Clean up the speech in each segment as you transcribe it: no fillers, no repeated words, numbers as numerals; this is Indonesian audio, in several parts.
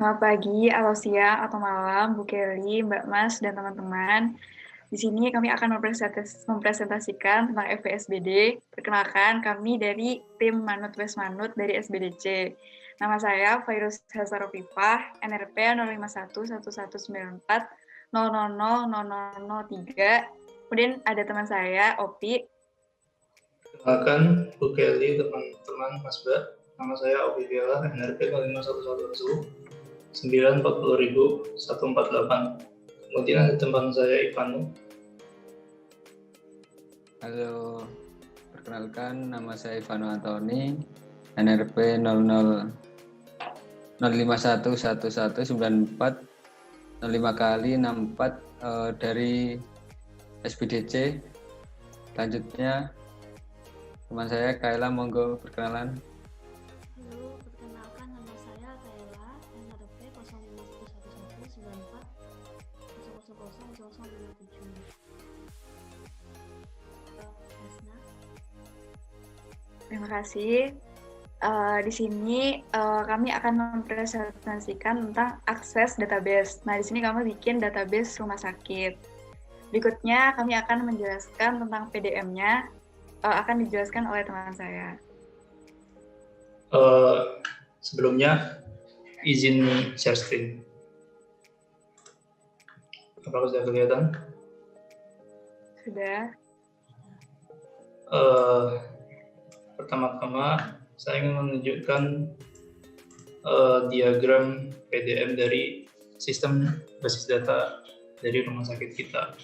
Selamat pagi, atau siang, atau malam, Bu Kelly, Mbak Mas, dan teman-teman. Di sini kami akan mempresentasikan tentang FPSBD. Perkenalkan, kami dari tim Manut Wes Manut dari SBDC. Nama saya Fairuz Hasarofifah, NRP 0511194000003. Kemudian ada teman saya, Opi. Perkenalkan, Bu Kelly, teman-teman Mas Mbak. Nama saya Opi Viala, NRP 05111940148. Kemudian ada teman saya Ivanu. Halo, perkenalkan nama saya Ivanu Antoni, NRP 0005111940 dari SBDC. Selanjutnya teman saya Kaila, monggo perkenalan. Halo, perkenalkan nama saya Kaila, NRP 051119400000057. Terima kasih. Di sini kami akan mempresentasikan tentang akses database. Nah, di sini kami bikin database rumah sakit. Berikutnya kami akan menjelaskan tentang PDM-nya, akan dijelaskan oleh teman saya. Sebelumnya, izin share screen. Apakah sudah kelihatan? Sudah. Pertama-tama, saya ingin menunjukkan diagram PDM dari sistem basis data dari rumah sakit kita.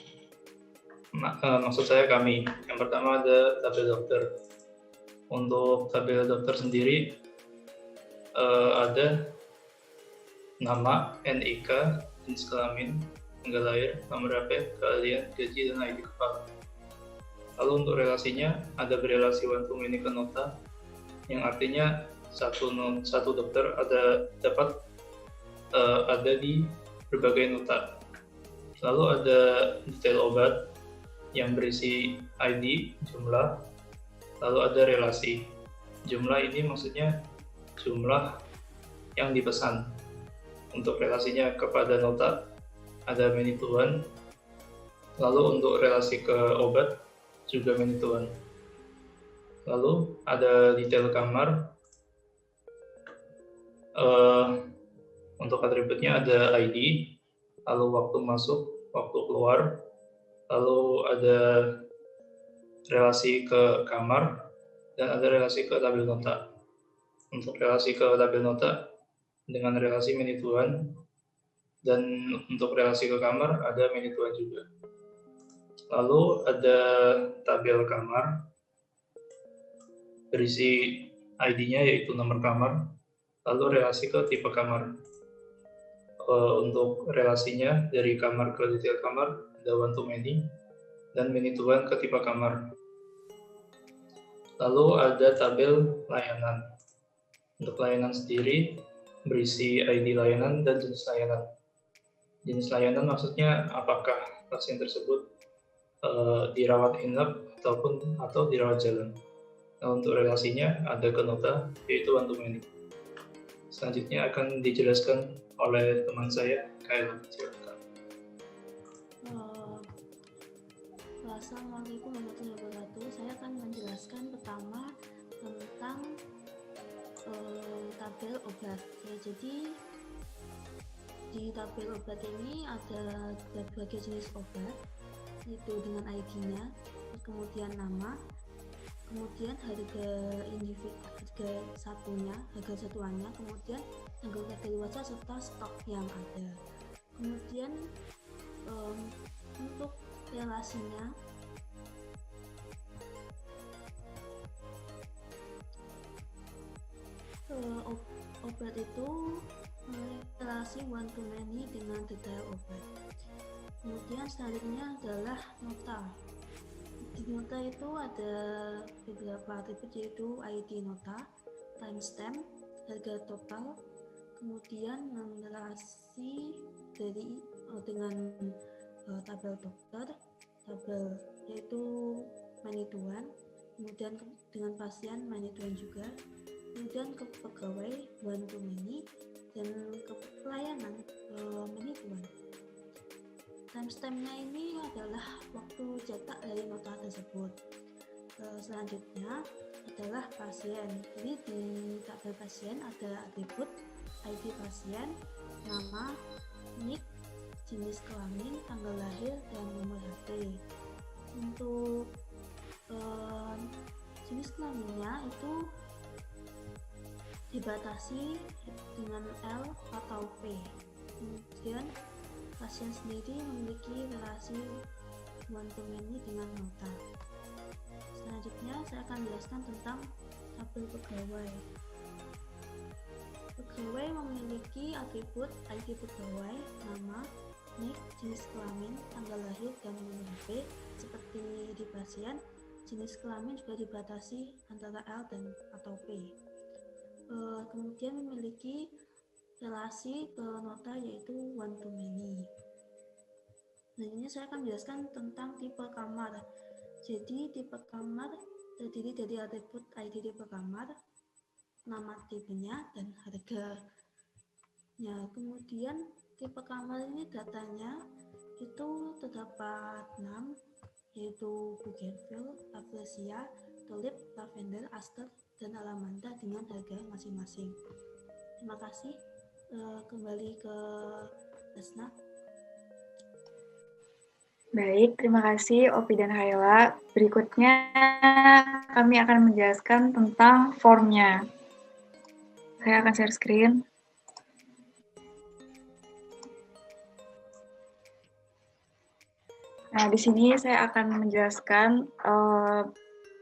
Maksud saya kami. Yang pertama ada tabel dokter. Untuk tabel dokter sendiri ada nama, NIK, jenis kelamin, tanggal lahir, nomor HP, keahlian, gaji, dan ID kepala. Lalu untuk relasinya ada berelasi one to many ke nota, yang artinya satu dokter dapat ada di berbagai nota. Lalu ada detail obat yang berisi ID, jumlah, lalu ada relasi. Jumlah ini maksudnya jumlah yang dipesan. Untuk relasinya kepada nota ada many to one. Lalu untuk relasi ke obat juga many to one. Lalu ada detail kamar. Untuk atributnya ada ID, lalu waktu masuk, waktu keluar, lalu ada relasi ke kamar, dan ada relasi ke tabel nota. Untuk relasi ke tabel nota dengan relasi many to one, dan untuk relasi ke kamar ada many to one juga. Lalu ada tabel kamar berisi ID-nya yaitu nomor kamar, lalu relasi ke tipe kamar. Untuk relasinya dari kamar ke detail kamar ada one to many dan many to one ke tipe kamar. Lalu ada tabel layanan. Untuk layanan sendiri berisi ID layanan dan jenis layanan. Jenis layanan maksudnya apakah pasien tersebut dirawat inap atau dirawat jalan. Nah, untuk relasinya ada ke nota yaitu one to many. Selanjutnya akan dijelaskan oleh teman saya, Kaila. Silakan. Assalamualaikum warahmatullahi wabarakatuh. Saya akan menjelaskan pertama tentang tabel obat. Ya, jadi di tabel obat ini ada berbagai jenis obat, yaitu dengan ID-nya, kemudian nama, kemudian harga satuannya, kemudian tanggal kadaluarsa serta stok yang ada. Kemudian untuk relasinya obat itu relasi one to many dengan detail obat. Kemudian selanjutnya adalah nota. Di nota itu ada beberapa atribut yaitu ID nota, timestamp, harga total, kemudian relasi dengan tabel dokter, tabel yaitu many to one, kemudian dengan pasien many to one juga, kemudian ke pegawai one to many, dan pelayanan penipuan. Timestamp-nya ini adalah waktu cetak dari nota tersebut. Selanjutnya adalah pasien. Jadi di tabel pasien ada atribut ID pasien, nama, NIK, jenis kelamin, tanggal lahir, dan nomor HP. Untuk jenis kelaminnya itu dibatasi dengan L atau P. Kemudian pasien sendiri memiliki relasi one-to-many dengan nota. Selanjutnya saya akan jelaskan tentang tabel pegawai. Pegawai memiliki atribut ID pegawai, nama, NIK, jenis kelamin, tanggal lahir, dan nomor HP. Seperti di pasien, jenis kelamin juga dibatasi antara L dan atau P. Kemudian memiliki relasi ke nota yaitu one-to-many. Selanjutnya saya akan menjelaskan tentang tipe kamar. Jadi tipe kamar terdiri dari atribut ID tipe kamar, nama tipenya, dan harganya. Kemudian tipe kamar ini datanya itu terdapat 6, yaitu Bougainville, Rafflesia, Tulip, Lavender, Aster, dan Alamanda dengan harga masing-masing. Terima kasih. Kembali ke Lesna. Baik, terima kasih Opi dan Hayla. Berikutnya kami akan menjelaskan tentang formnya. Saya akan share screen. Nah, di sini saya akan menjelaskan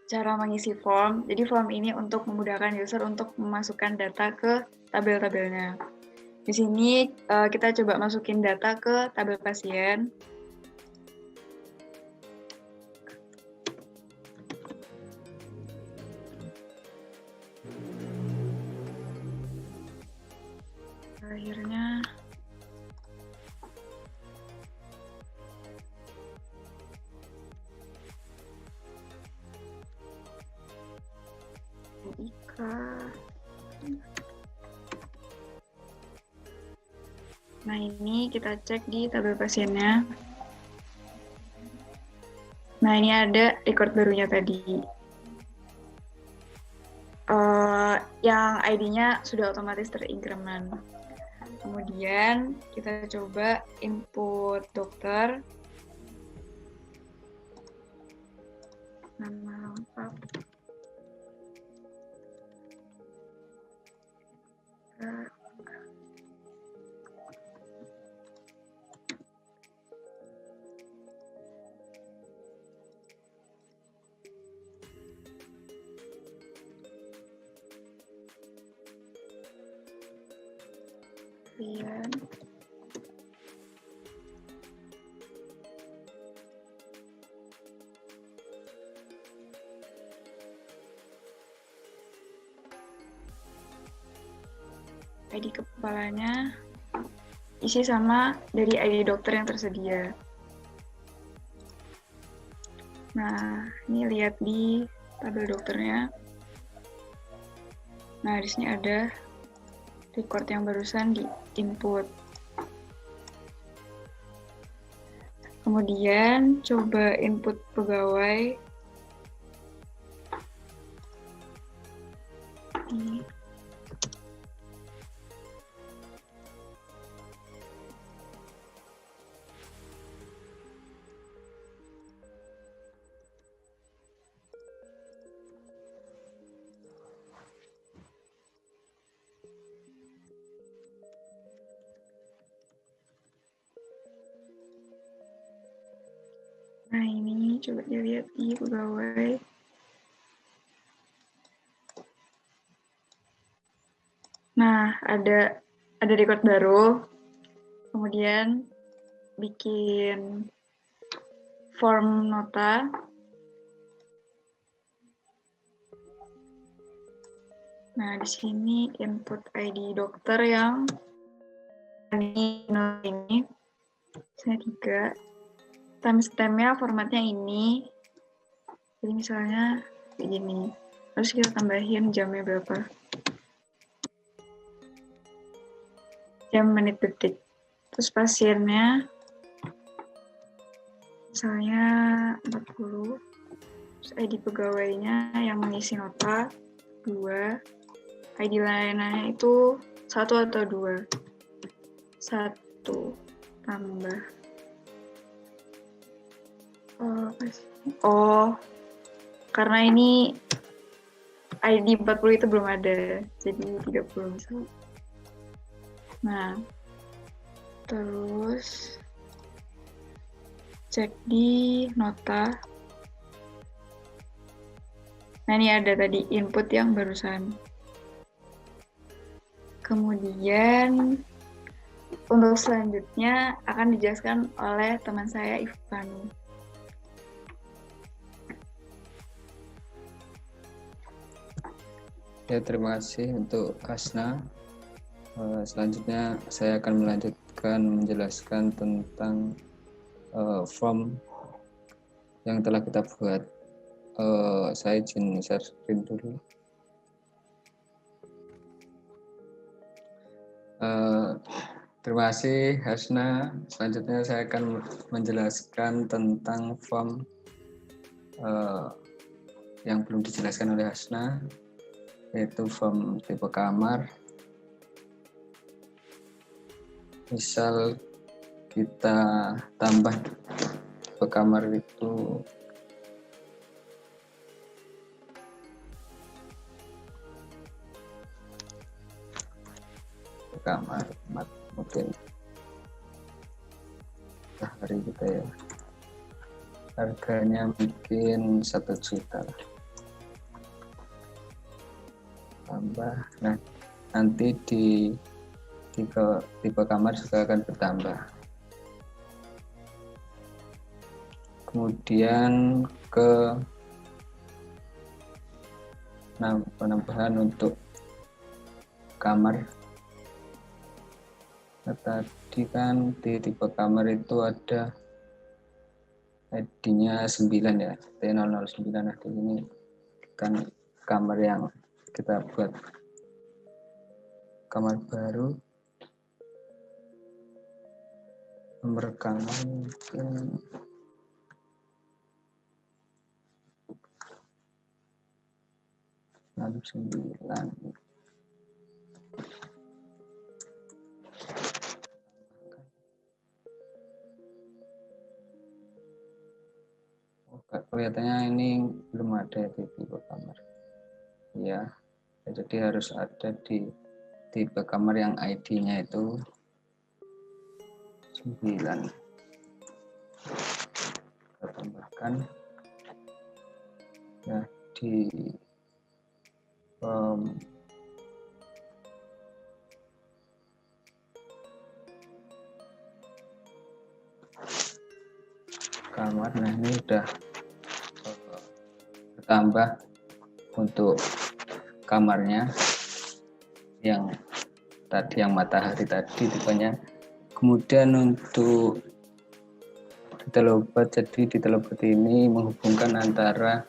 cara mengisi form. Jadi form ini untuk memudahkan user untuk memasukkan data ke tabel-tabelnya. Di sini kita coba masukin data ke tabel pasien. Akhirnya nah ini kita cek di tabel pasiennya. Nah ini ada record barunya tadi. Yang ID-nya sudah otomatis terincrement. Kemudian kita coba input dokter, nama lengkap, kemudian ID kepalanya isi sama dari ID dokter yang tersedia. Nah, ini lihat di tabel dokternya. Nah, di sini ada record yang barusan di input. Kemudian coba input pegawai. Ini. Nah ini coba dilihat di pegawai. Nah ada record baru. Kemudian bikin form nota. Nah di sini input ID dokter yang ini saya 3. Timestamp-nya formatnya ini. Jadi misalnya kayak gini. Terus kita tambahin jamnya berapa. jam, menit, detik. Terus pasiennya misalnya 40, terus ID pegawainya yang mengisi nota 2, ID layanannya itu 1 atau 2? 1 tambah. Karena ini ID 40 itu belum ada, jadi 30 misalnya. Nah, terus cek di nota. Nah, ini ada tadi input yang barusan. Kemudian untuk selanjutnya akan dijelaskan oleh teman saya, Ivanu. Ya, terima kasih untuk Hasna. Selanjutnya saya akan melanjutkan menjelaskan tentang form yang telah kita buat. Saya izin share screen dulu. Terima kasih Hasna. Selanjutnya saya akan menjelaskan tentang form yang belum dijelaskan oleh Hasna, yaitu form tipe kamar. Misal kita tambah tipe kamar itu kamar mungkin hari kita ya, harganya mungkin 1 juta tambah. Nah, nanti di tipe kamar juga akan bertambah. Kemudian ke penambahan untuk kamar. Nah, tadi kan di tipe kamar itu ada ID-nya 9 ya, T009. Nah, ini kan kamar yang kita buat kamar baru. Nomor kamar mungkin lalu 9. Kelihatannya ini belum ada di tipe kamar ya, jadi harus ada di tipe kamar yang ID-nya itu 9. Kita tambahkan ya di kamar. Nah, ini udah bertambah untuk kamarnya yang tadi, yang matahari tadi tipenya. Kemudian untuk detail obat, jadi detail obat ini menghubungkan antara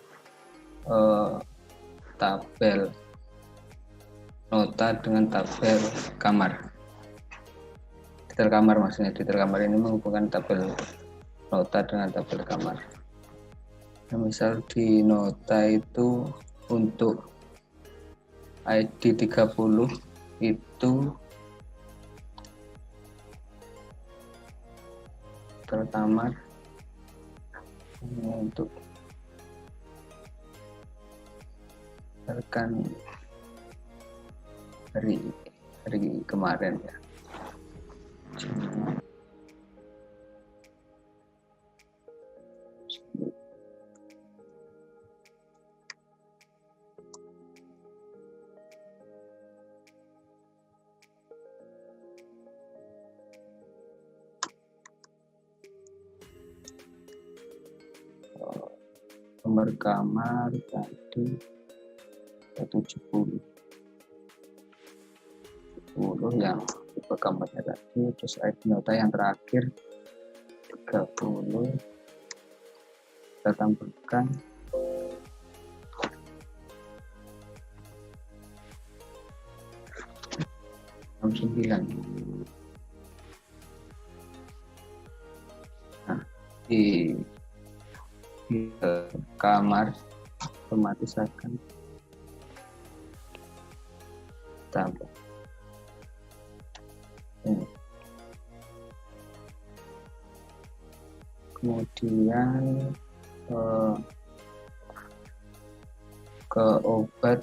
tabel nota dengan tabel kamar. Detail kamar maksudnya, detail kamar ini menghubungkan tabel nota dengan tabel kamar. Nah, misal di nota itu untuk ID 30 itu terkamar untuk rekan hari kemarin ya. Nomor kamar tadi 70 yang tipe kamarnya tadi, terus ID nota yang terakhir 30. Kita tambahkan 69. di kamar otomatis akan tambah. Kemudian ke obat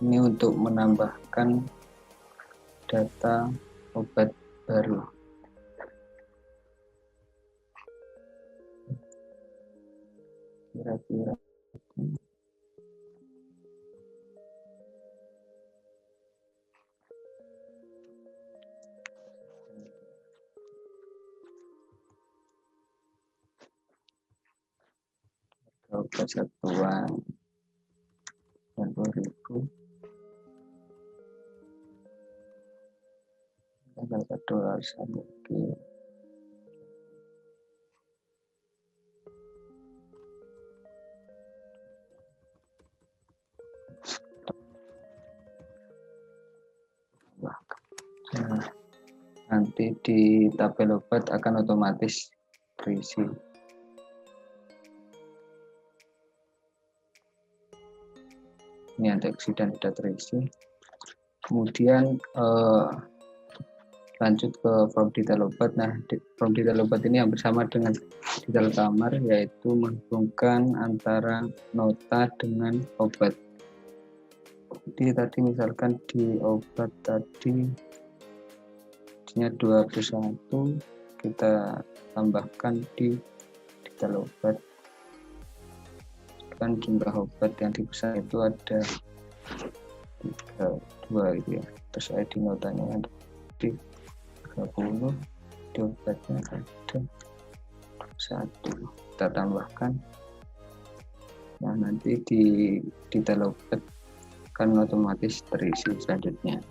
ini untuk menambahkan data obat baru. Kira-kira obat satuan 20.000 $1 lagi. Nah, nanti di tabel obat akan otomatis terisi. Ini antioksidan sudah terisi. Kemudian lanjut ke form detail obat. Nah, form detail obat ini yang bersama dengan detail kamar, yaitu menghubungkan antara nota dengan obat. Jadi tadi misalkan di obat tadi nya 21, kita tambahkan di detail obat. Kan jumlah obat yang dipesan itu ada 32 gitu ya. Terus ID notanya ada di 30, di obatnya ada 1. Kita tambahkan. Nah, nanti di detail obat kan otomatis terisi selanjutnya.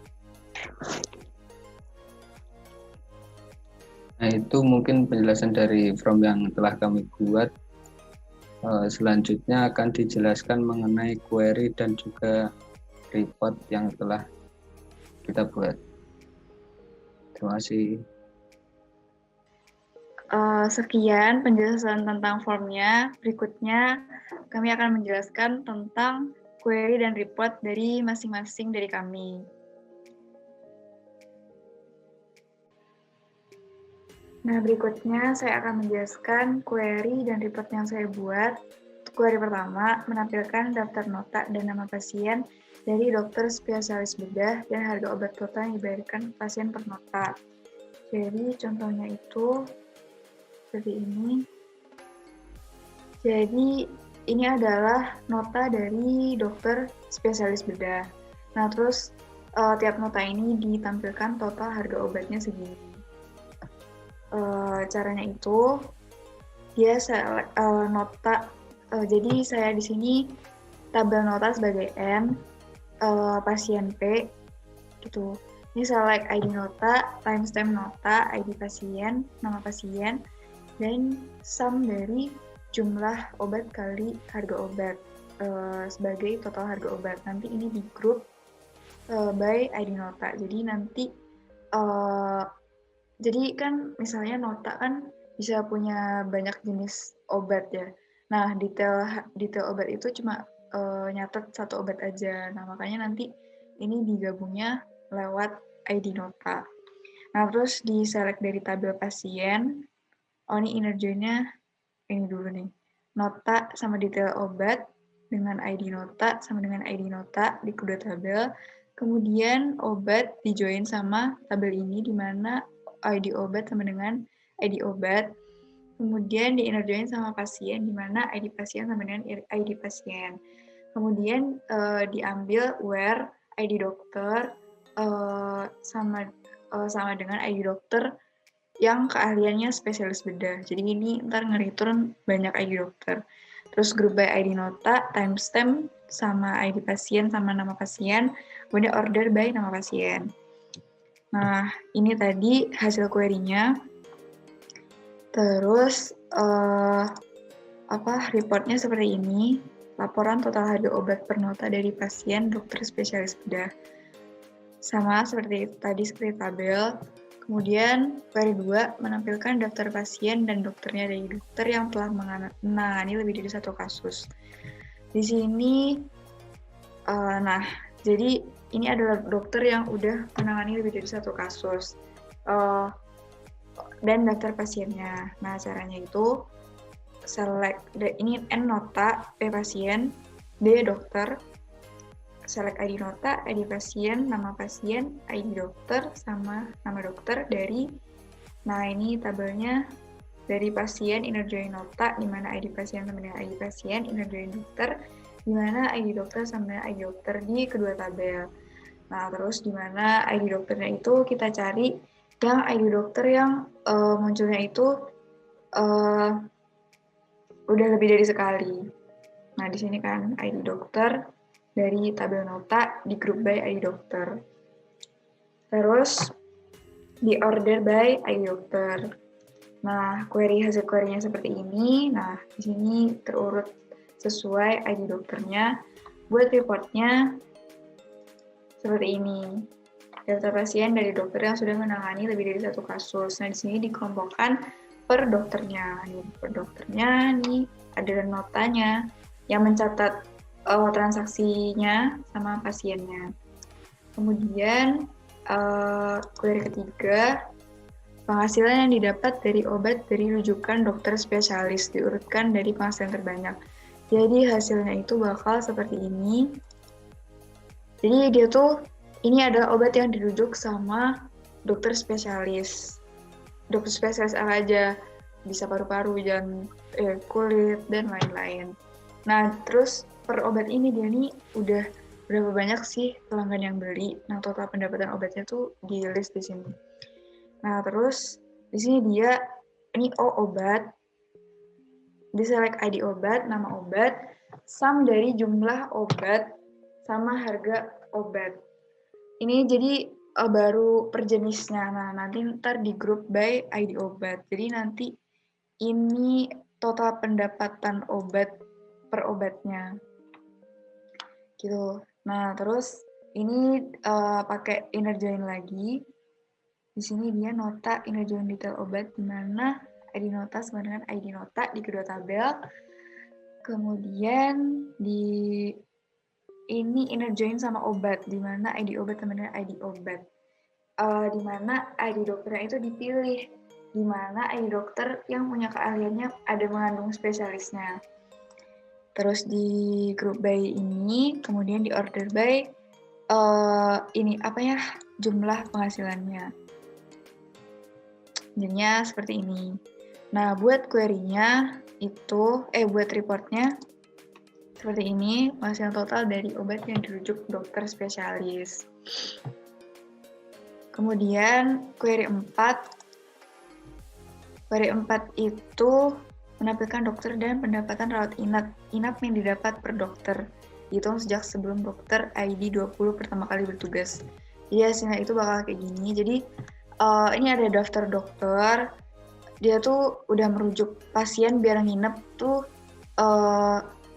Nah, itu mungkin penjelasan dari form yang telah kami buat. Selanjutnya akan dijelaskan mengenai query dan juga report yang telah kita buat. Terima kasih. Sekian penjelasan tentang formnya. Berikutnya kami akan menjelaskan tentang query dan report dari masing-masing dari kami. Nah, berikutnya saya akan menjelaskan query dan report yang saya buat. Query pertama, menampilkan daftar nota dan nama pasien dari dokter spesialis bedah dan harga obat total yang diberikan pasien per nota. Jadi, contohnya itu seperti ini. Jadi, ini adalah nota dari dokter spesialis bedah. Nah, terus tiap nota ini ditampilkan total harga obatnya segini. Caranya itu dia nota. Jadi saya di sini tabel nota sebagai N, pasien P, gitu. Ini select ID nota, timestamp nota, ID pasien, nama pasien, dan sum dari jumlah obat kali harga obat sebagai total harga obat. Nanti ini di grup by ID nota. Jadi nanti jadi kan misalnya nota kan bisa punya banyak jenis obat ya. Nah, detail obat itu cuma nyatet satu obat aja. Nah, makanya nanti ini digabungnya lewat ID nota. Nah, terus di select dari tabel pasien. Oh, ini inner join-nya ini dulu nih. Nota sama detail obat dengan ID nota sama dengan ID nota di kedua tabel. Kemudian obat di join sama tabel ini di mana ID obat sama dengan ID obat. Kemudian di inner join sama pasien, di mana ID pasien sama dengan ID pasien. Kemudian diambil where ID dokter sama dengan ID dokter yang keahliannya spesialis bedah. Jadi ini ntar nge-return banyak ID dokter. Terus group by ID nota, timestamp sama ID pasien sama nama pasien, kemudian order by nama pasien. Nah, ini tadi hasil query-nya. Terus reportnya seperti ini. Laporan total harga obat per nota dari pasien dokter spesialis bedah. Sama seperti tadi, seperti tabel. Kemudian, query 2, menampilkan daftar pasien dan dokternya dari dokter yang telah menangani lebih dari satu kasus. Di sini, jadi ini adalah dokter yang udah menangani lebih dari satu kasus. Dan daftar pasiennya. Nah, caranya itu, select, ini N nota, P pasien, D dokter, select ID nota, ID pasien, ID dokter, sama nama dokter dari, nah ini tabelnya dari pasien, inner join nota, di mana ID pasien sama dengan ID pasien, inner join dokter, di mana ID dokter sama dengan ID dokter di kedua tabel. Nah, terus di mana ID dokternya itu kita cari yang ID dokter yang munculnya itu udah lebih dari sekali. Nah, di sini kan ID dokter dari tabel nota di group by ID dokter. Terus di order by ID dokter. Nah, hasil query-nya seperti ini. Nah, di sini terurut sesuai ID dokternya. Buat reportnya seperti ini. Daftar pasien dari dokter yang sudah menangani lebih dari satu kasus. Nah, di sini dikelompokkan per dokternya. Per dokternya nih ada notanya yang mencatat transaksinya sama pasiennya. Kemudian query ketiga, penghasilan yang didapat dari obat dari rujukan dokter spesialis diurutkan dari penghasilan terbanyak. Jadi hasilnya itu bakal seperti ini. Jadi dia tuh, ini adalah obat yang dirujuk sama dokter spesialis. Dokter spesialis apa aja? Bisa paru-paru, jantung, kulit, dan lain-lain. Nah, terus per obat ini dia nih udah berapa banyak sih pelanggan yang beli. Nah, total pendapatan obatnya tuh di list di sini. Nah, terus di sini dia ini obat, di select ID obat, nama obat, sum dari jumlah obat sama harga obat. Ini jadi baru per jenisnya. Nah, nanti ntar di group by ID obat. Jadi nanti ini total pendapatan obat per obatnya. Gitu. Nah, terus ini pakai inner join lagi. Di sini dia nota inner join detail obat, di mana ID nota sama dengan ID nota di kedua tabel. Kemudian di ini inner join sama obat, di mana ID obat sama dengan ID obat. Di mana ID dokternya itu dipilih, di mana ID dokter yang punya keahliannya ada mengandung spesialisnya. Terus di group by ini, kemudian di order by jumlah penghasilannya. Jadinya seperti ini. Nah, buat query-nya itu, buat reportnya seperti ini, penghasilan total dari obat yang dirujuk dokter spesialis. Kemudian query 4. Query 4 itu menampilkan dokter dan pendapatan rawat inap yang didapat per dokter. Dihitung sejak sebelum dokter ID 20 pertama kali bertugas. Jadi hasilnya itu bakal kayak gini. Jadi ini ada daftar dokter. Dia tuh udah merujuk pasien biar nginep tuh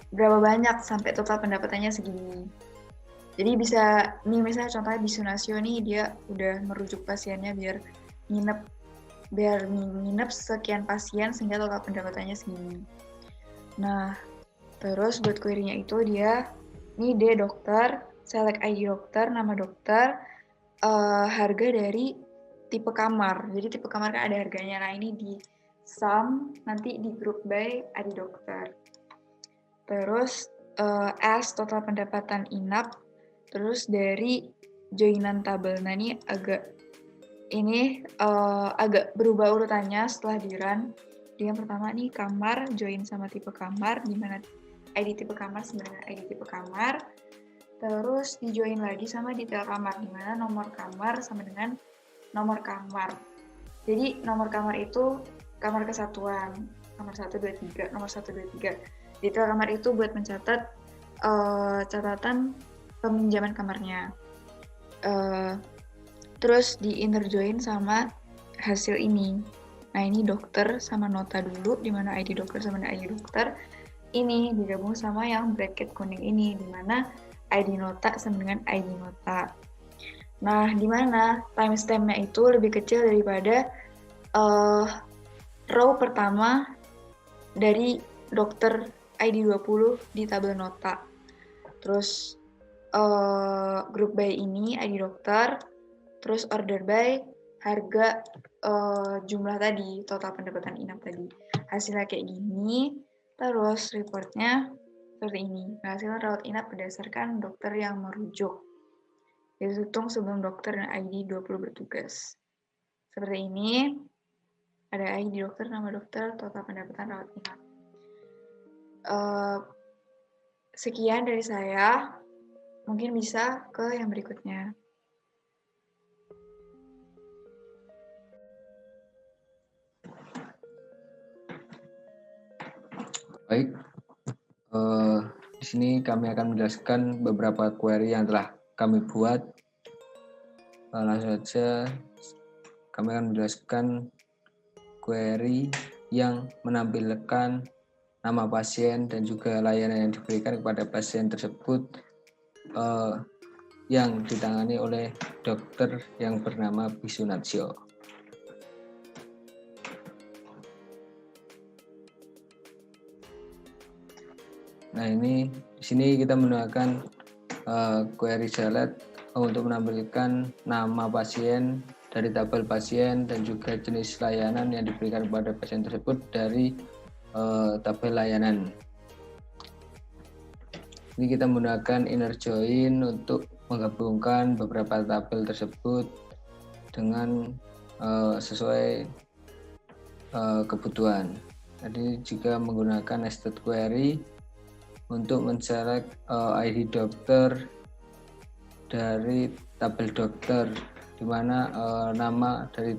berapa banyak sampai total pendapatannya segini. Jadi bisa, nih misalnya contohnya di Sunasio nih, dia udah merujuk pasiennya biar nginep sekian pasien sehingga total pendapatannya segini. Nah, terus buat query-nya itu dia, ini D dokter, select ID dokter, nama dokter, harga dari tipe kamar. Jadi tipe kamar kan ada harganya. Nah, ini di sum, nanti di group by ID dokter. Terus S total pendapatan inap, terus dari joinan tabel. Nah, ini agak berubah urutannya setelah di-run. Yang pertama nih kamar, join sama tipe kamar, di mana ID tipe kamar sebenarnya ID tipe kamar. Terus di-join lagi sama detail kamar, di mana nomor kamar sama dengan nomor kamar. Jadi nomor kamar itu kamar kesatuan, kamar 1, 2, 3, nomor 1, 2, 3. Detail kamar itu buat mencatat catatan peminjaman kamarnya. Terus di inner join sama hasil ini. Nah, ini dokter sama nota dulu, di mana ID dokter sama ID dokter. Ini digabung sama yang bracket kuning ini, di mana ID nota sama dengan ID nota. Nah, di mana timestamp-nya itu lebih kecil daripada row pertama dari dokter ID 20 di tabel nota. Terus grup by ini ID dokter, terus order by, harga, jumlah tadi, total pendapatan inap tadi. Hasilnya kayak gini, terus reportnya seperti ini. Hasil rawat inap berdasarkan dokter yang merujuk. Dihitung sebelum dokter dan ID 20 bertugas. Seperti ini, ada ID dokter, nama dokter, total pendapatan rawat inap. Sekian dari saya, mungkin bisa ke yang berikutnya. Baik, di sini kami akan menjelaskan beberapa query yang telah kami buat. Langsung saja, kami akan menjelaskan query yang menampilkan nama pasien dan juga layanan yang diberikan kepada pasien tersebut yang ditangani oleh dokter yang bernama Bisu Natsio. Nah, ini di sini kita menggunakan query select untuk menampilkan nama pasien dari tabel pasien dan juga jenis layanan yang diberikan kepada pasien tersebut dari tabel layanan. Ini kita menggunakan inner join untuk menggabungkan beberapa tabel tersebut dengan sesuai kebutuhan. Jadi juga menggunakan nested query untuk menselect ID dokter dari tabel dokter, di mana nama dari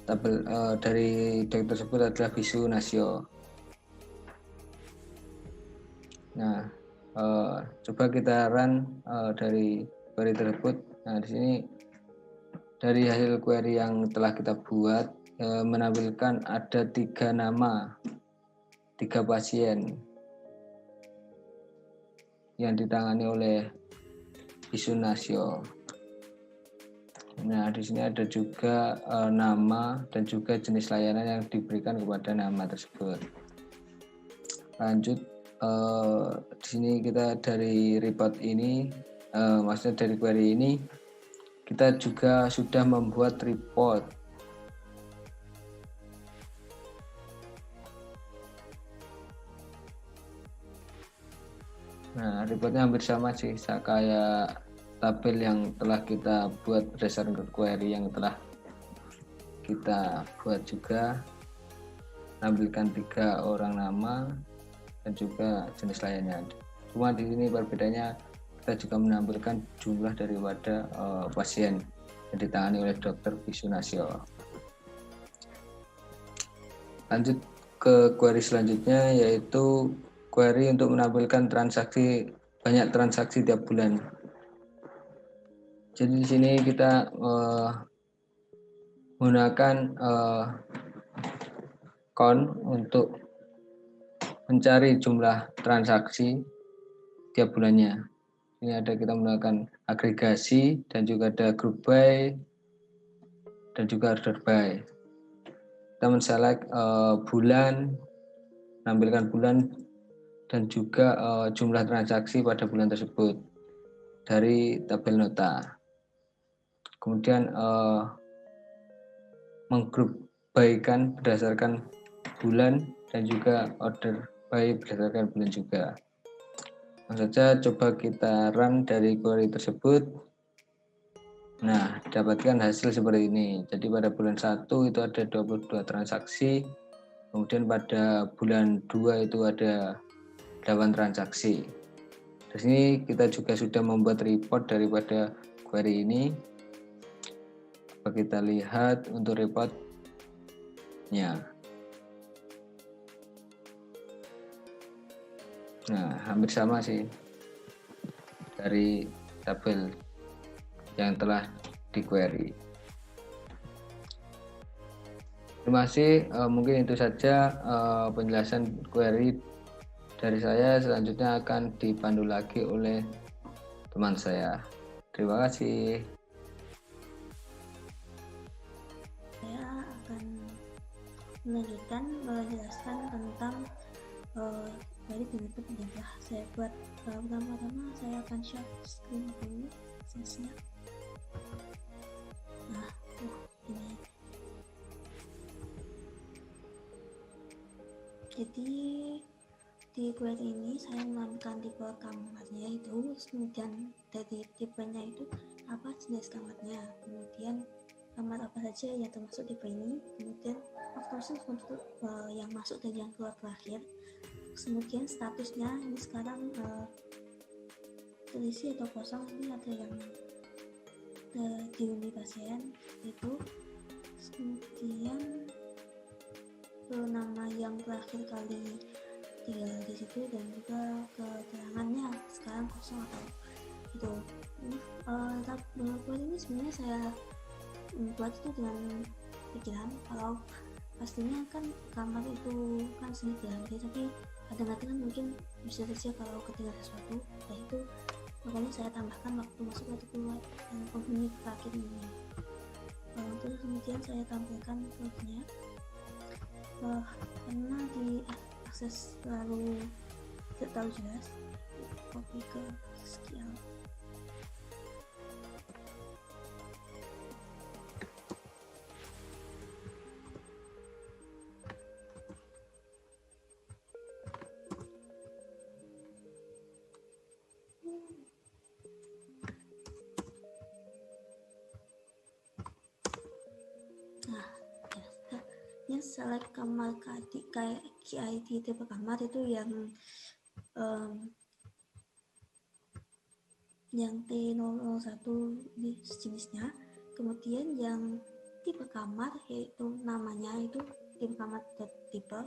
tabel dari dokter tersebut adalah Bisu Natsio. Nah, coba kita run dari query tersebut. Nah, di sini dari hasil query yang telah kita buat menampilkan ada 3 nama, 3 pasien yang ditangani oleh Bisu Natsio. Nah, di sini ada juga nama dan juga jenis layanan yang diberikan kepada nama tersebut. Lanjut, di sini kita dari report ini, maksudnya dari query ini, kita juga sudah membuat report. Nah, reportnya hampir sama sih, kayak tabel yang telah kita buat berdasarkan query yang telah kita buat juga, menampilkan 3 orang nama dan juga jenis layanan. Cuma di sini perbedaannya kita juga menampilkan jumlah daripada pasien yang ditangani oleh dokter Bisu Natsio. Lanjut ke query selanjutnya, yaitu query untuk menampilkan banyak transaksi tiap bulan. Jadi di sini kita menggunakan count untuk mencari jumlah transaksi tiap bulannya. Ini ada kita menggunakan agregasi dan juga ada group by dan juga order by. Kita men-select bulan, menampilkan bulan dan juga jumlah transaksi pada bulan tersebut dari tabel nota. Kemudian menggroup by-kan berdasarkan bulan dan juga order by berdasarkan bulan juga. Langsung saja coba kita run dari query tersebut. Nah, dapatkan hasil seperti ini. Jadi pada bulan 1 itu ada 22 transaksi. Kemudian pada bulan 2 itu ada 8 transaksi. Di sini kita juga sudah membuat report daripada query ini. Coba kita lihat untuk reportnya. Nah, hampir sama sih dari tabel yang telah di query. Terima kasih, mungkin itu saja penjelasan query dari saya. Selanjutnya akan dipandu lagi oleh teman saya. Terima kasih. melanjutkan menjelaskan tentang dari bentuk adalah saya buat pertama-tama saya akan share screen dulu aksesnya. Nah, ini. Jadi di query ini saya menambahkan tipe kamarnya itu, kemudian dari tipenya itu apa jenis kamarnya, kemudian kamar apa saja yang termasuk tipe ini, kemudian faktor untuk yang masuk dan yang keluar terakhir, kemudian statusnya ini sekarang terisi atau kosong. Ini ada yang dihuni pasien itu, kemudian nama yang terakhir kali tinggal di situ, dan juga keterangannya sekarang kosong atau itu. Buat ini sebenarnya saya buat itu dengan pikiran kalau pastinya kan kamar itu kan sering berganti, tapi kadang-kadang kan mungkin bisa saja kalau ketinggalan sesuatu, nah itu makanya saya tambahkan waktu masuk atau keluar dan penghuni terakhir ini. Terus kemudian saya tampilkan kodenya. Karena di akses lalu tidak tahu jelas, copy ke SQL. Yang select kamar kayak KID tipe kamar itu yang T001 jenisnya, kemudian yang tipe kamar yaitu namanya itu tipe kamar tipe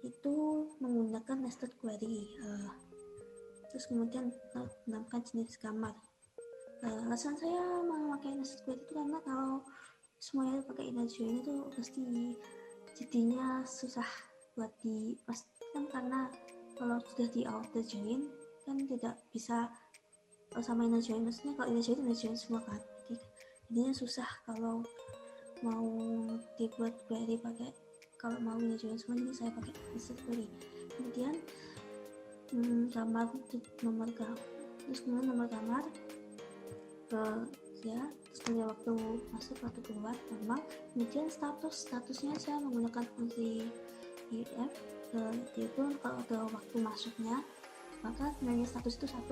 itu menggunakan nested query. Terus kemudian menambahkan jenis kamar. Alasan saya memakai nested query itu karena kalau semuanya pakai inner join itu pasti jadinya susah buat kan, karena kalau sudah di outer join kan tidak bisa sama inner join, maksudnya kalau inner join semua kan, jadinya susah kalau mau dibuat query pakai, kalau mau inner join semua, jadi saya pakai nested query. Kemudian kamar nomor kamar, terus kemudian nomor kamar ya, terus kemudian waktu masuk atau keluar normal. Kemudian statusnya saya menggunakan fungsi if, yaitu kalau ada waktu masuknya maka nilai status itu 1,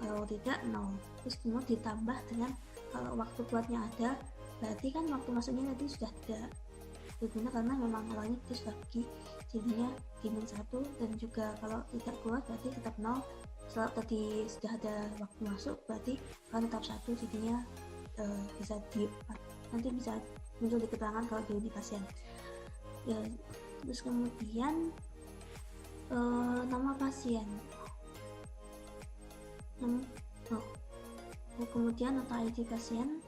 kalau tidak 0. Terus kemudian ditambah dengan kalau waktu keluarnya ada, berarti kan waktu masuknya nanti sudah tidak berguna karena memang awalnya itu sudah pergi, jadinya dimin 1, dan juga kalau tidak keluar berarti tetap 0. Kalau tadi sudah ada waktu masuk berarti akan tetap 1, jadinya bisa nanti bisa muncul di keterangan kalau dihuni pasien ya. Terus kemudian nama pasien, kemudian nota ID pasien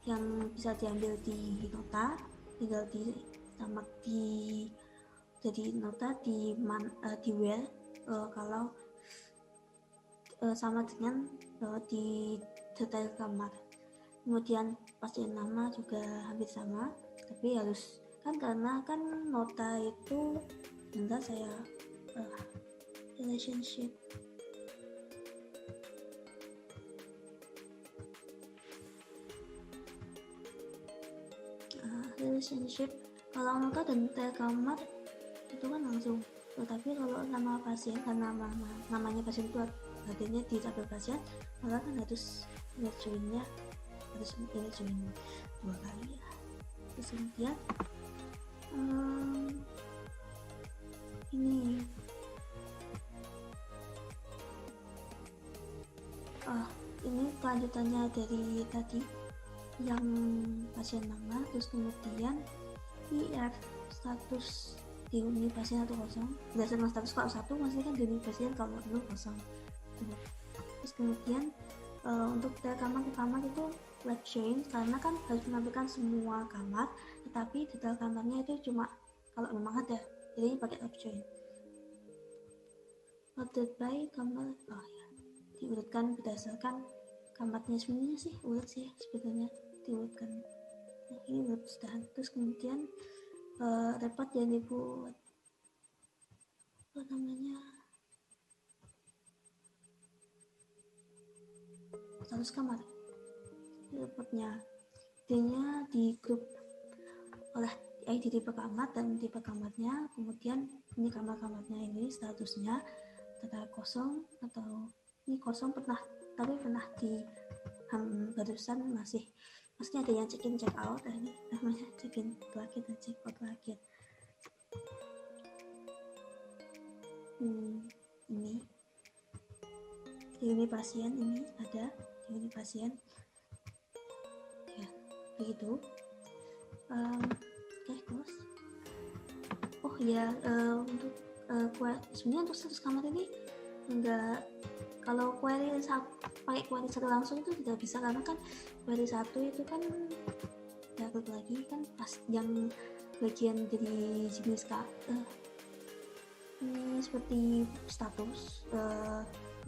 yang bisa diambil di nota, tinggal ditamak jadi nota di where kalau sama dengan di detail kamar. Kemudian pasien nama juga hampir sama, tapi harus kan, karena kan nota itu nanti saya relationship kalau nota dan detail kamar itu kan langsung, tetapi kalau nama pasien kan namanya pasien itu artinya di tabel pasien, maka kan harus joinnya harus join 2 kali ya. Terus kemudian ini ini kelanjutannya dari tadi yang pasien nama, terus kemudian IR status dihuni pasien atau kosong, berdasarkan status kalau 1 maksudnya kan dihuni pasien, kalau 0 kosong. Terus kemudian untuk detail kamar itu web join, karena kan harus menampilkan semua kamar, tetapi detail kamarnya itu cuma kalau memang ada, jadi pakai web join. Ordered by kamar, ya diurutkan berdasarkan kamarnya, sebenarnya sih urut sih sebetulnya diurutkan. Nah, ini urut sudah. Terus kemudian repot yang dibuat apa namanya status kamar. Repotnya intinya di grup oleh ID tipe kamar dan tipe kamarnya, kemudian ini kamar-kamarnya ini statusnya antara kosong atau ini kosong pernah di barusan maksudnya ada yang check in check out, ini namanya check in terakhir dan check out terakhir. Ini unit pasien, ini ada di unit pasien ya begitu. Close. Oh ya, untuk sebenarnya untuk status kamar ini enggak, kalau query pakai query satu langsung itu tidak bisa, karena kan query satu itu kan dapat lagi kan pas yang bagian dari jenis ini seperti status,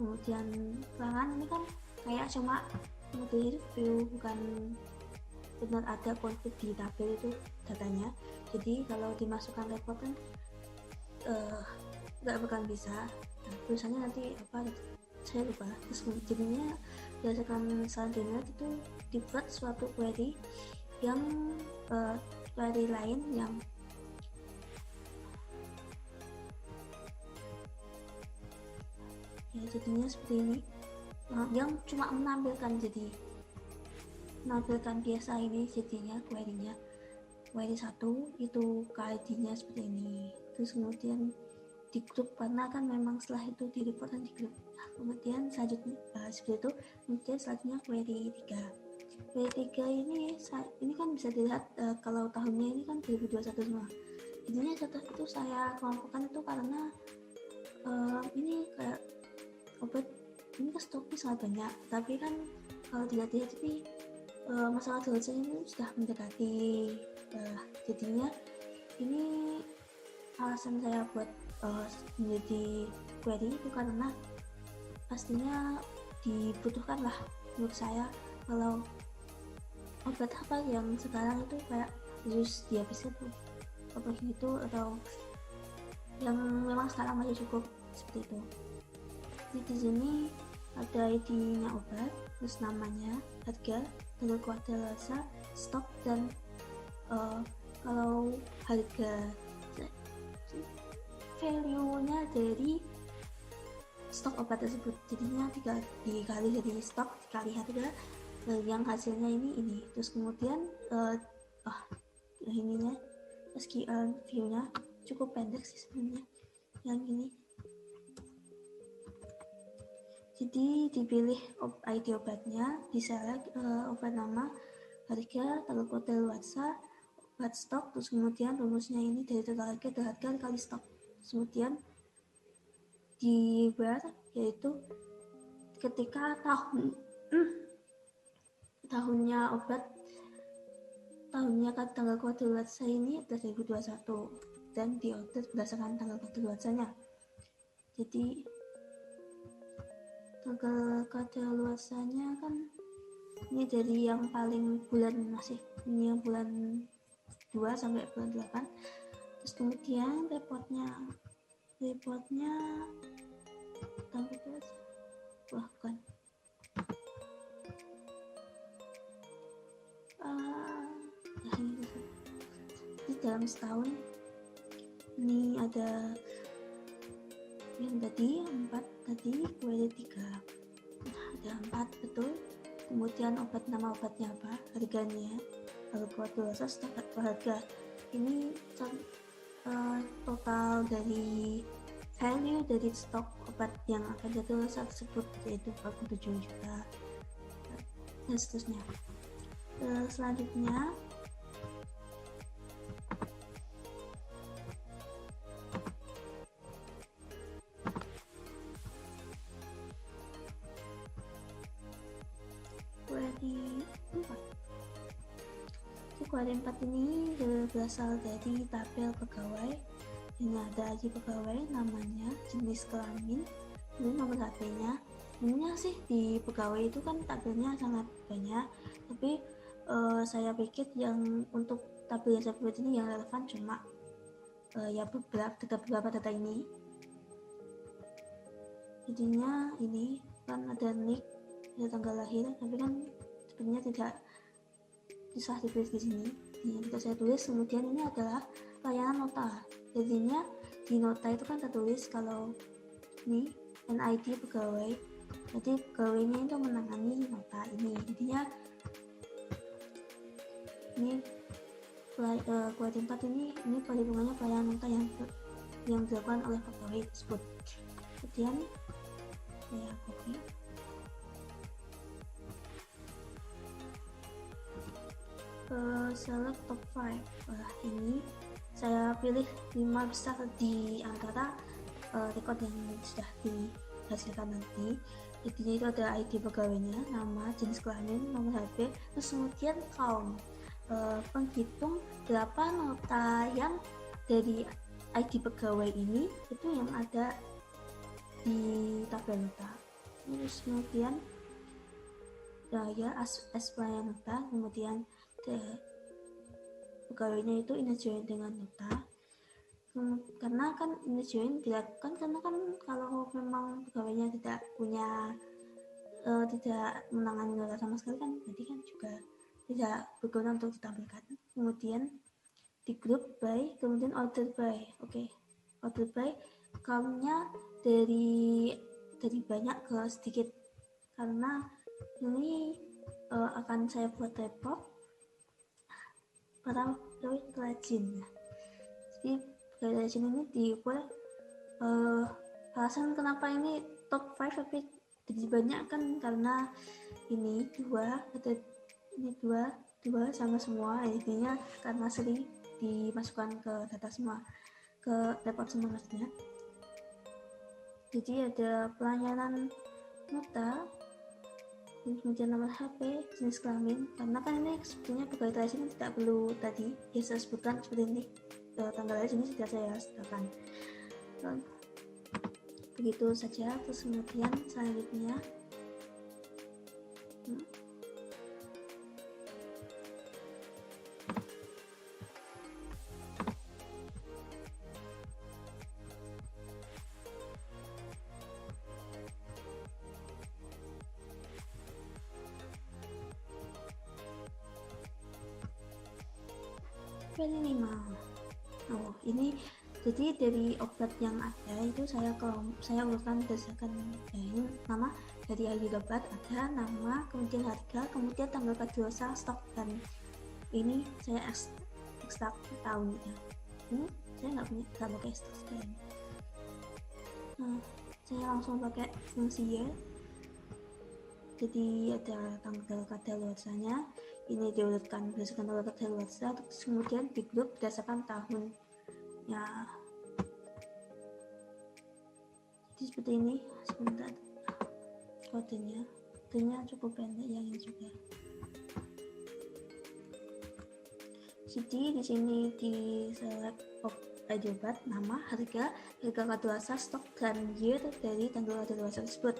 kemudian keterangan ini kan kayak cuma mengambil review, bukan benar ada konflik di tabel itu datanya. Jadi kalau dimasukkan report kan nggak bakal bisa. Tulisannya nanti apa saya lupa. Terus jadinya berdasarkan selanjutnya itu dibuat suatu query yang query lain yang ya jadinya seperti ini, yang cuma menampilkan biasa ini jadinya query-nya. Query 1 itu ID-nya seperti ini. Terus kemudian di grup, karena kan memang setelah itu di report dan di grup. Nah, kemudian selanjutnya seperti itu. Kemudian selanjutnya query 3. Query 3 ini kan bisa dilihat kalau tahunnya ini kan 2021 semua. Jadinya itu saya kelompokkan itu karena ini kayak obat ini kan stoknya sangat banyak, tapi kan kalau dilihat-lihat ini masalah selesai ini sudah mendekati, jadinya ini alasan saya buat menjadi query itu karena pastinya dibutuhkan lah menurut saya. Kalau obat apa yang sekarang itu kayak harus dihabiskan tuh apa gitu, atau yang memang sekarang masih cukup seperti itu. Jadi di sini ada ID-nya obat, terus namanya, harga, tanggal kadaluarsa, stok, dan kalau harga value-nya dari stok obat tersebut, jadinya dikali dari stok dikali harga, yang hasilnya ini. Terus kemudian ininya SQL view-nya cukup pendek sih sebenarnya yang ini. Jadi dipilih ID obatnya, diselect obat nama, harga, tanggal kadaluarsa, obat stok, terus kemudian rumusnya ini dari total harga kali stok. Kemudian dibayar, yaitu ketika tahunnya obat, tahunnya tanggal kadaluarsa ini 2021 dan diorder berdasarkan tanggal kadaluarsanya. Jadi tanggal kadaluarsanya kan ini dari yang paling bulan masih ini yang bulan 2 sampai bulan 8. Terus kemudian reportnya tanggal bukan ini dalam setahun ini ada yang tadi 4 tadi query 3. Nah, ada 4 betul. Kemudian nama obatnya apa, harganya, lalu kadaluarsa, stok atau harga. Ini total dari value dari stok obat yang akan kadaluarsa tersebut, yaitu 47 juta dan seterusnya. Selanjutnya query 4 ini berasal dari tabel pegawai. Ini ada ID pegawai, namanya, jenis kelamin, ini nomor HP-nya. Sebenarnya sih di pegawai itu kan tabelnya sangat banyak, tapi saya pikir yang untuk tabel yang saya buat ini yang relevan cuma ya beberapa data ini. Jadinya ini kan ada nick, ada tanggal lahir, tapi kan sebenarnya tidak bisa ditulis di sini. Yang tidak saya tulis, kemudian ini adalah layanan nota. Jadinya di nota itu kan tertulis kalau ini NID pegawai, jadi pegawainya itu menangani nota ini. Jadinya ini kuadran 4 ini perhitungannya pelayanan nota yang dilakukan oleh pegawai tersebut. Kemudian saya copy. Select top 5. Ini saya pilih 5 besar di antara record yang sudah dihasilkan nanti. Intinya itu ada ID pegawainya, nama, jenis kelamin, nomor HP, terus kemudian count, penghitung berapa nota yang dari ID pegawai ini itu yang ada di tabel nota. Terus kemudian ya as pelayan nota, kemudian pegawainya itu inner join dengan nota. Karena kan inner join dilakukan karena kan kalau memang pegawainya tidak punya tidak menangani nota sama sekali kan berarti kan juga tidak berguna untuk ditampilkan. Kemudian di group by, kemudian order by. Order by countnya dari banyak ke sedikit, karena ini akan saya buat report para pegawai rajin. Jadi pegawai rajin ini dibuat alasan kenapa ini top 5 tapi jadi banyak kan karena ini dua sama semua, intinya karena sering dimasukkan ke data semua, ke report semua maksudnya. Jadi ada pelayanan nota, kemudian nomor HP, jenis kelamin, karena kan ini sebetulnya pegawai rajin tidak perlu tadi ya saya sebutkan seperti ini, tanggal lahir ini sudah saya sertakan. Begitu saja. Terus kemudian selanjutnya ini jadi dari obat yang ada itu saya urutkan berdasarkan ini nama dari ID obat, ada nama, kemudian harga, kemudian tanggal kadaluarsa stok, dan ini saya ekstrak tahunnya. Ini saya nggak pakai stok sekian. Saya langsung pakai fungsi year. Jadi ada tanggal kadaluarsanya, ini diurutkan berdasarkan tanggal kadaluarsa, terus kemudian di grup berdasarkan tahun. Ya, jadi seperti ini. Sebentar, kodenya cukup pendek yang ini juga. Jadi di sini di select ID obat, nama, harga kadaluarsa, stok, dan year dari tanggal kadaluarsa tersebut.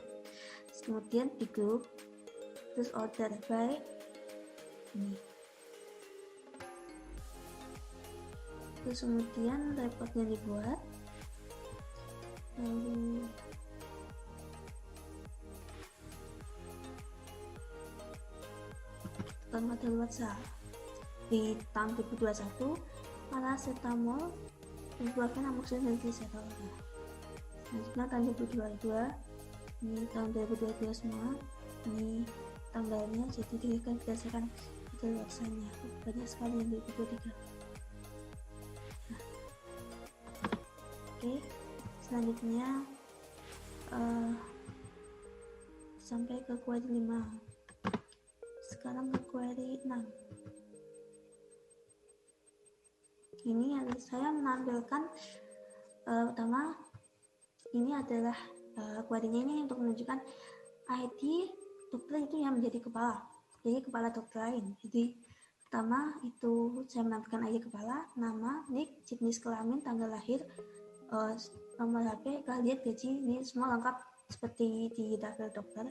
Terus kemudian di grup, terus order by ini. Terus kemudian reportnya dibuat, lalu tanggal kadaluarsa di tahun 2021 paracetamol ibuprofen amoxicillin dan glycerol. Selanjutnya tahun 2022, ini tahun 2022 semua, ini tanggalnya, jadi dilihat berdasarkan kadaluarsanya. Banyak sekali yang 2023. Selanjutnya sampai ke query 5. Sekarang ke query 6. Ini saya menampilkan pertama ini adalah query-nya ini untuk menunjukkan ID dokter itu yang menjadi kepala, jadi kepala dokter lain. Jadi pertama itu saya menampilkan ID kepala, nama, nick, jenis kelamin, tanggal lahir, nomor HP, keahlian, gaji, ini semua lengkap seperti di tabel dokter.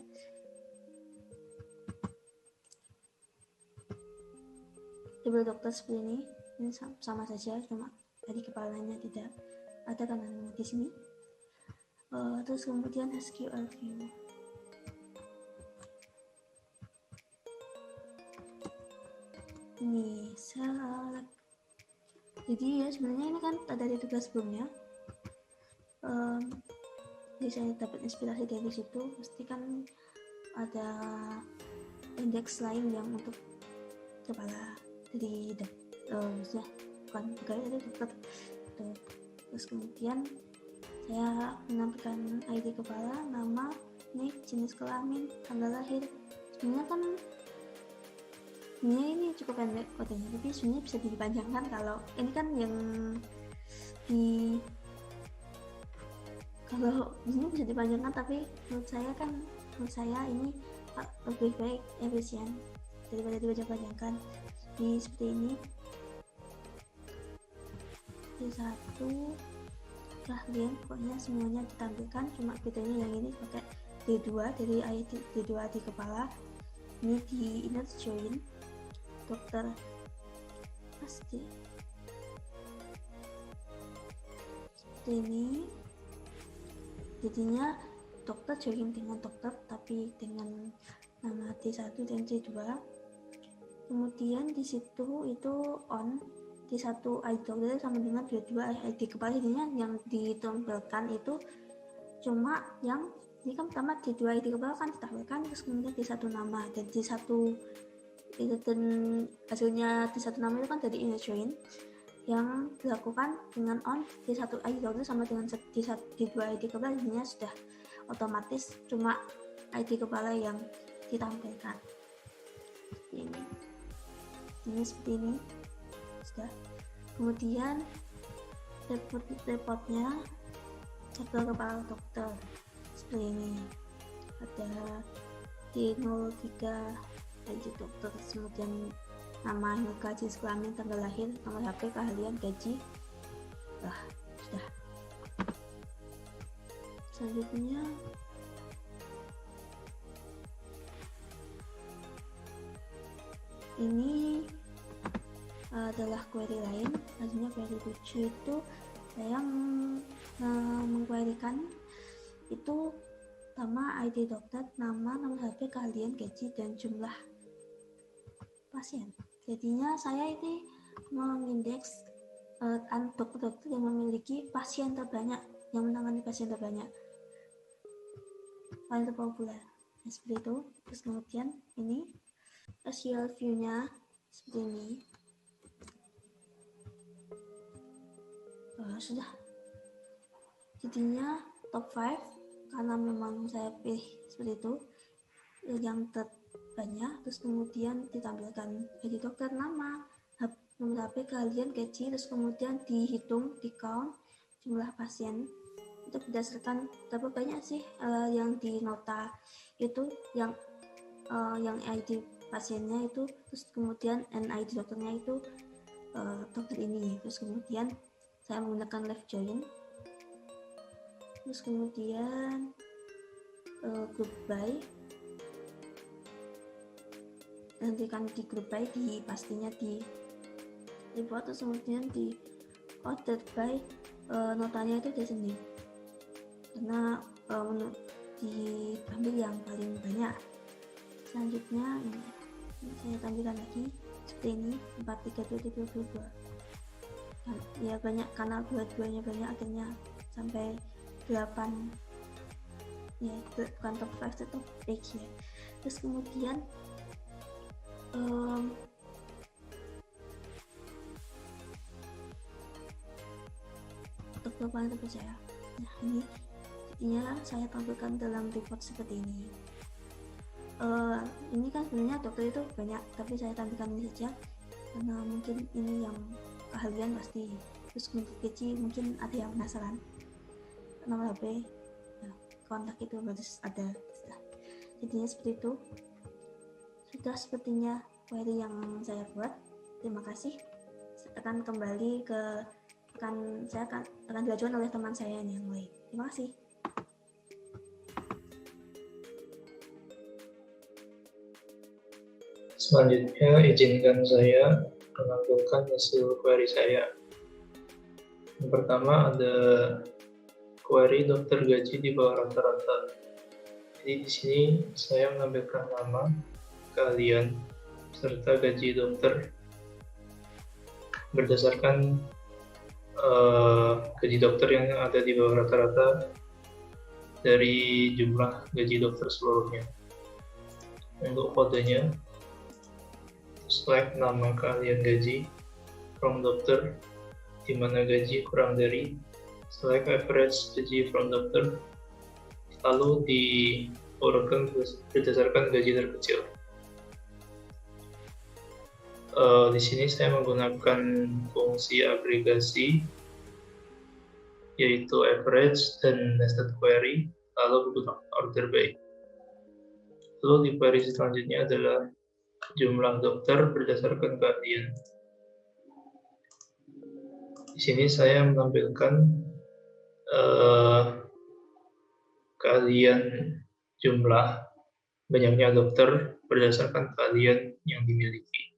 Tabel dokter seperti ini. ini sama saja, cuma dari kepalanya tidak ada kan di sini. Terus kemudian SQL view. Ini select. Jadi ya sebenarnya ini kan ada di tugas sebelumnya. Jadi saya dapat inspirasi dari situ. Pasti kan ada indeks lain yang untuk kepala dari bukan pegawai dari dokter. Terus kemudian saya menampilkan ID kepala, nama, nik, jenis kelamin, tanggal lahir. Sebenarnya kan ini cukup pendek kodenya, tapi sebenarnya bisa dipanjangkan. Kalau ini kan yang kalau ini bisa dipanjangkan, tapi menurut saya ini lebih baik efisien daripada dipanjangkan. Jadi seperti ini. D1 kalian pokoknya semuanya ditampilkan, cuma bedanya yang ini pakai D2 dari ID D2 ID kepala, ini di inner join dokter pasti seperti ini. Jadinya dokter join dengan dokter tapi dengan nama D1 dan D2. Kemudian di situ itu on D1 ID dokter sama dengan D2 ID kepala. Jadinya yang ditampilkan itu cuma yang ini kan pertama D2 ID kepala kan ditampilkan, terus kemudian D1 nama dan D1 itu, dan hasilnya D1 nama itu kan dari inner join yang dilakukan dengan on D1 ID dokter sama dengan D2 ID kepala. Jadinya sudah otomatis cuma ID kepala yang ditampilkan. Ini seperti ini sudah. Kemudian reportnya jadwal kepala dokter seperti ini, ada D03 ID dokter, kemudian nama, muka, jenis kelamin, tanggal lahir, nomor HP, keahlian, gaji. Sudah. Selanjutnya ini adalah query lain. Selanjutnya query 7 itu saya mengquerykan itu nama, ID dokter, nama, nomor HP, keahlian, gaji, dan jumlah pasien. Jadinya saya ini mengindeks dokter-dokter yang memiliki pasien terbanyak, yang menangani pasien terbanyak, paling terpopuler. Seperti itu. Terus kemudian ini SQL view-nya seperti ini. Sudah. Jadinya top 5 karena memang saya pilih seperti itu yang terbanyak. Terus kemudian ditampilkan ID dokter, nama, nomor HP, keahlian, gaji. Terus kemudian dihitung, di count jumlah pasien itu berdasarkan berapa banyak sih yang di nota itu, yang ID pasiennya itu. Terus kemudian NID dokternya itu dokter ini. Terus kemudian saya menggunakan left join. Terus kemudian group by, nantikan di group by, di pastinya di report. Terus kemudian di order by notanya itu descending karena diambil yang paling banyak. Selanjutnya ini saya tampilkan lagi seperti ini, 43222. Ya banyak karena dua-duanya banyak, akhirnya sampai 8 ya, bukan top 5 itu top 8 ya. Terus kemudian untuk paling terpercaya. Nah ini jadinya saya tampilkan dalam report seperti ini. Ini kan sebenarnya dokter itu banyak, tapi saya tampilkan ini saja karena mungkin ini yang keahlian pasti. Terus kemudian gaji mungkin ada yang penasaran, nomor HP, kontak itu harus ada. Jadinya seperti itu. Sudah sepertinya query yang saya buat. Terima kasih. Akan kembali ke saya akan diajukan oleh teman saya yang lain. Terima kasih. Selanjutnya izinkan saya menampilkan hasil query saya. Yang pertama ada query dokter gaji di bawah rata-rata. Jadi di sini saya menampilkan nama, keahlian, serta gaji dokter berdasarkan gaji dokter yang ada di bawah rata-rata dari jumlah gaji dokter seluruhnya. Untuk kodenya, select nama keahlian gaji from dokter, di mana gaji kurang dari, select average gaji from dokter, lalu diurutkan berdasarkan gaji terkecil. Di sini saya menggunakan fungsi agregasi, yaitu average dan nested query, lalu menggunakan order by. Lalu di query selanjutnya adalah jumlah dokter berdasarkan keahlian. Di sini saya menampilkan keahlian jumlah banyaknya dokter berdasarkan keahlian yang dimiliki.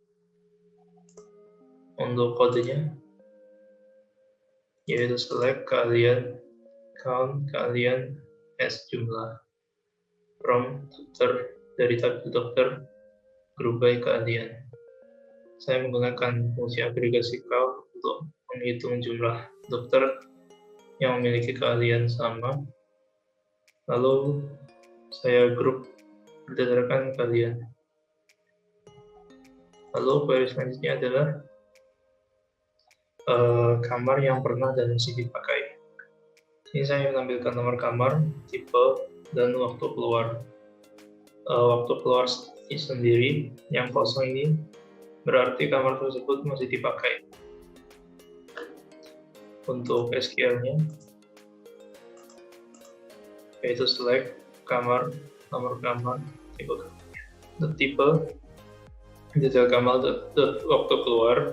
Untuk kodenya, yaitu select keahlian, count keahlian as jumlah, from dokter, dari tabel dokter, group by keahlian. Saya menggunakan fungsi agregasi count untuk menghitung jumlah dokter yang memiliki keahlian sama, lalu saya group berdasarkan keahlian. Lalu query selanjutnya adalah kamar yang pernah dan masih dipakai. Ini saya menampilkan nomor kamar, tipe, dan waktu keluar. Waktu keluar sendiri yang kosong ini berarti kamar tersebut masih dipakai. Untuk SQL-nya, yaitu select kamar, nomor kamar, tipe, detail kamar, waktu keluar,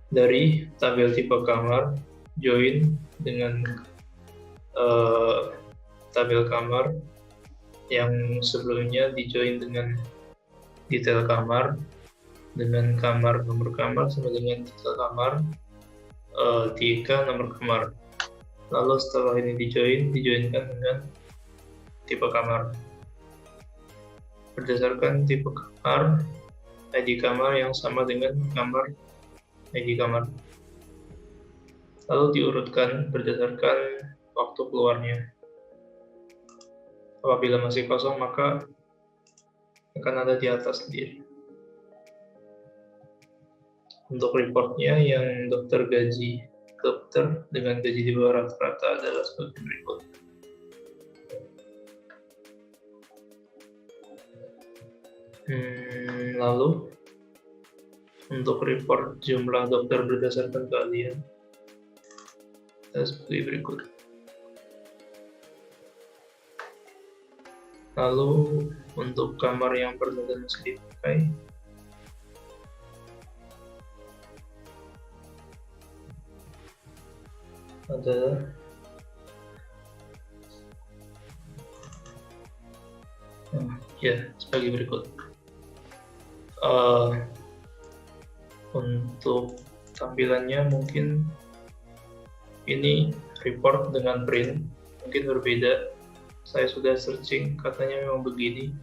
dari tabel tipe kamar, join dengan tabel kamar yang sebelumnya di-join dengan detail kamar, dengan kamar, nomor kamar, sama dengan detail kamar, nomor kamar. Lalu setelah ini dijoinkan dengan tipe kamar. Berdasarkan tipe kamar, ID kamar yang sama dengan kamar, ID kamar. Lalu diurutkan berdasarkan waktu keluarnya. Apabila masih kosong, maka akan ada di atas sendiri. Untuk reportnya yang dokter dengan gaji di bawah rata-rata adalah sebagai berikut. Lalu untuk report jumlah dokter berdasarkan keahlian seperti berikut. Lalu untuk kamar yang pernah dan masih dipakai, adalah sebagai berikut. Untuk tampilannya mungkin ini report dengan print mungkin berbeda. Saya sudah searching, katanya memang begini.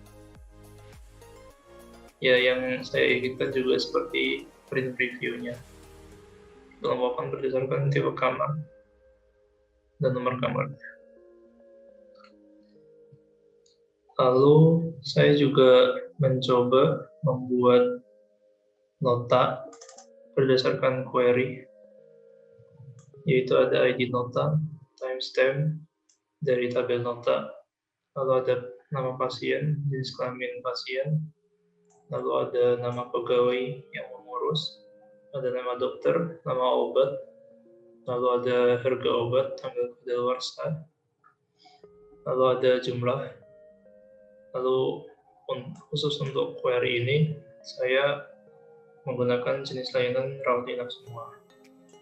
Ya, yang saya inginkan juga seperti print previewnya. Kelompokan berdasarkan tipe kamar dan nomor kamar. Lalu saya juga mencoba membuat nota berdasarkan query, yaitu ada ID nota, timestamp dari tabel nota, lalu ada nama pasien, jenis kelamin pasien, lalu ada nama pegawai yang mengurus, ada nama dokter, nama obat, lalu ada harga obat, tanggal kadaluarsa, lalu ada jumlah. Lalu khusus untuk query ini, saya menggunakan jenis layanan rawat inap semua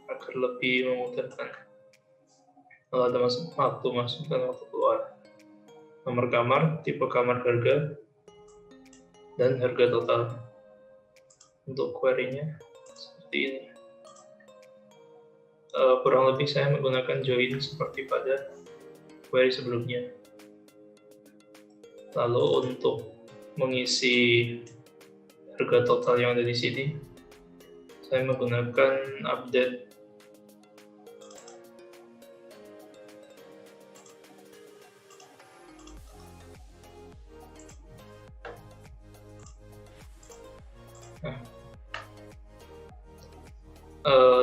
agar lebih memudahkan. Lalu ada waktu masuk dan waktu keluar, nomor kamar, tipe kamar, harga, dan harga total. Untuk query-nya seperti ini. Kurang lebih saya menggunakan join seperti pada query sebelumnya. Lalu untuk mengisi harga total yang ada di sini, saya menggunakan update.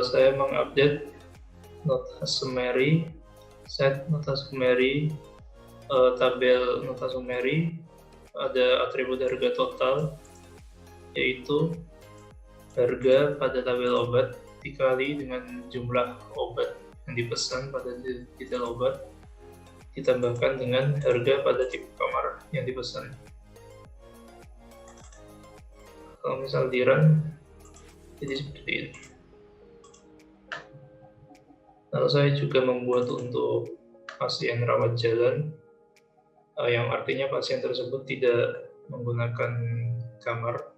Saya mengupdate nota summary, set nota summary, tabel nota summary, ada atribut harga total, yaitu harga pada tabel obat dikali dengan jumlah obat yang dipesan pada detail obat, ditambahkan dengan harga pada tipe kamar yang dipesan. Kalau misal di run, jadi seperti ini. Lalu saya juga membuat untuk pasien rawat jalan, yang artinya pasien tersebut tidak menggunakan kamar,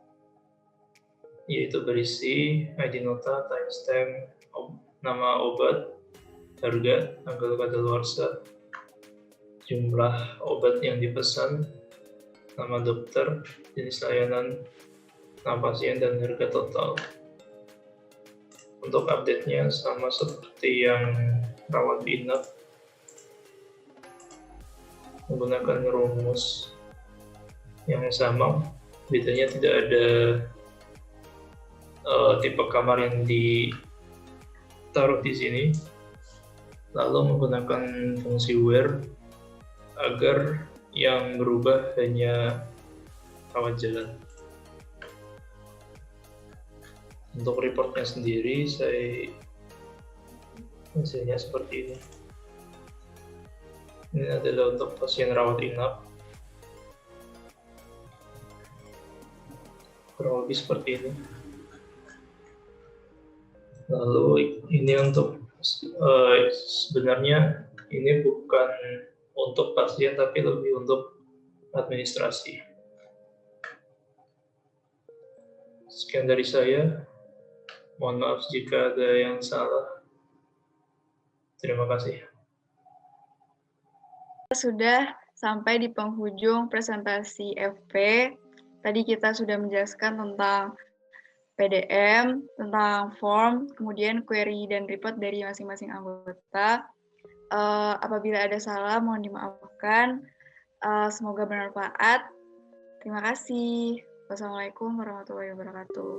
yaitu berisi ID nota, timestamp, nama obat, harga, tanggal kadaluarsa, jumlah obat yang dipesan, nama dokter, jenis layanan, nama pasien, dan harga total. Untuk update-nya sama seperti yang rawat inap, menggunakan rumus yang sama, bedanya tidak ada tipe kamar yang ditaruh di sini, lalu menggunakan fungsi where agar yang berubah hanya rawat jalan. Untuk reportnya sendiri, hasilnya seperti ini. Ini adalah untuk pasien rawat inap. Kurang lebih seperti ini. Lalu ini untuk sebenarnya ini bukan untuk pasien tapi lebih untuk administrasi. Sekian dari saya. Mohon maaf jika ada yang salah. Terima kasih. Sudah sampai di penghujung presentasi FP. Tadi kita sudah menjelaskan tentang PDM, tentang form, kemudian query dan report dari masing-masing anggota. Apabila ada salah, mohon dimaafkan. Semoga bermanfaat. Terima kasih. Wassalamualaikum warahmatullahi wabarakatuh.